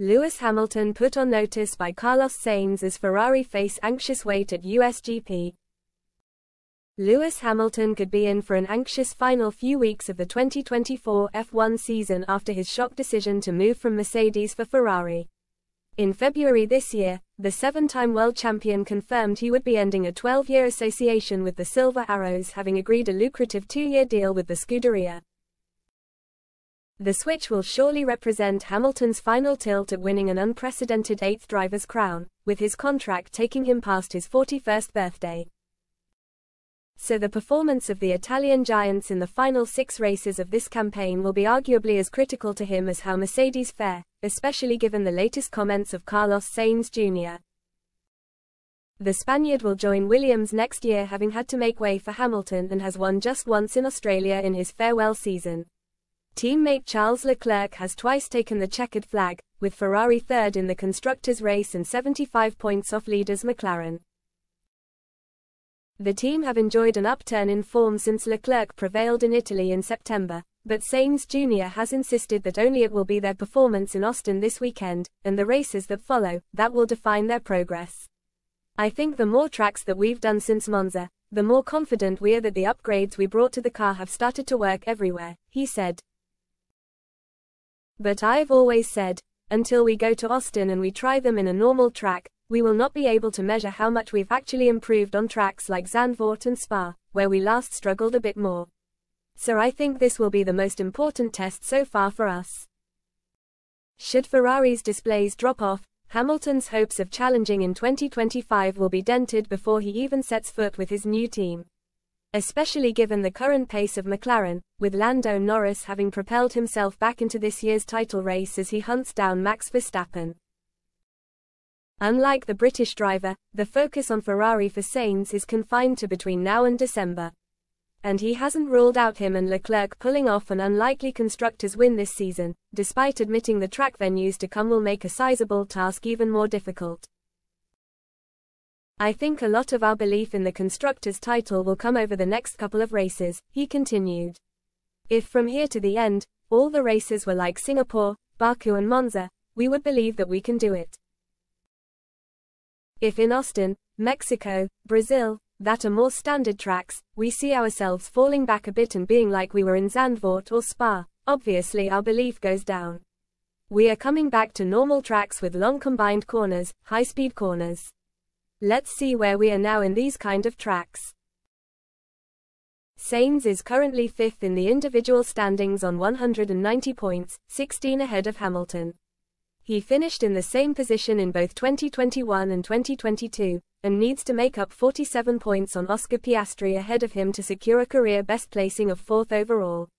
Lewis Hamilton put on notice by Carlos Sainz as Ferrari face anxious wait at US GP. Lewis Hamilton could be in for an anxious final few weeks of the 2024 F1 season after his shock decision to move from Mercedes for Ferrari. In February this year, the seven-time world champion confirmed he would be ending a 12-year association with the Silver Arrows, having agreed a lucrative 2-year deal with the Scuderia. The switch will surely represent Hamilton's final tilt at winning an unprecedented 8th driver's crown, with his contract taking him past his 41st birthday. So the performance of the Italian giants in the final 6 races of this campaign will be arguably as critical to him as how Mercedes fare, especially given the latest comments of Carlos Sainz Jr. The Spaniard will join Williams next year, having had to make way for Hamilton, and has won just once in Australia in his farewell season. Teammate Charles Leclerc has twice taken the checkered flag, with Ferrari third in the constructors' race and 75 points off leaders McLaren. The team have enjoyed an upturn in form since Leclerc prevailed in Italy in September, but Sainz Jr. has insisted that only it will be their performance in Austin this weekend, and the races that follow, that will define their progress. I think the more tracks that we've done since Monza, the more confident we are that the upgrades we brought to the car have started to work everywhere, he said. But I've always said, until we go to Austin and we try them in a normal track, we will not be able to measure how much we've actually improved on tracks like Zandvoort and Spa, where we last struggled a bit more. So I think this will be the most important test so far for us. Should Ferrari's displays drop off, Hamilton's hopes of challenging in 2025 will be dented before he even sets foot with his new team. Especially given the current pace of McLaren, with Lando Norris having propelled himself back into this year's title race as he hunts down Max Verstappen. Unlike the British driver, the focus on Ferrari for Sainz is confined to between now and December. And he hasn't ruled out him and Leclerc pulling off an unlikely constructors' win this season, despite admitting the track venues to come will make a sizable task even more difficult. I think a lot of our belief in the constructors' title will come over the next couple of races, he continued. If from here to the end, all the races were like Singapore, Baku and Monza, we would believe that we can do it. If in Austin, Mexico, Brazil, that are more standard tracks, we see ourselves falling back a bit and being like we were in Zandvoort or Spa, obviously our belief goes down. We are coming back to normal tracks with long combined corners, high-speed corners. Let's see where we are now in these kind of tracks. Sainz is currently 5th in the individual standings on 190 points, 16 ahead of Hamilton. He finished in the same position in both 2021 and 2022, and needs to make up 47 points on Oscar Piastri ahead of him to secure a career best placing of 4th overall.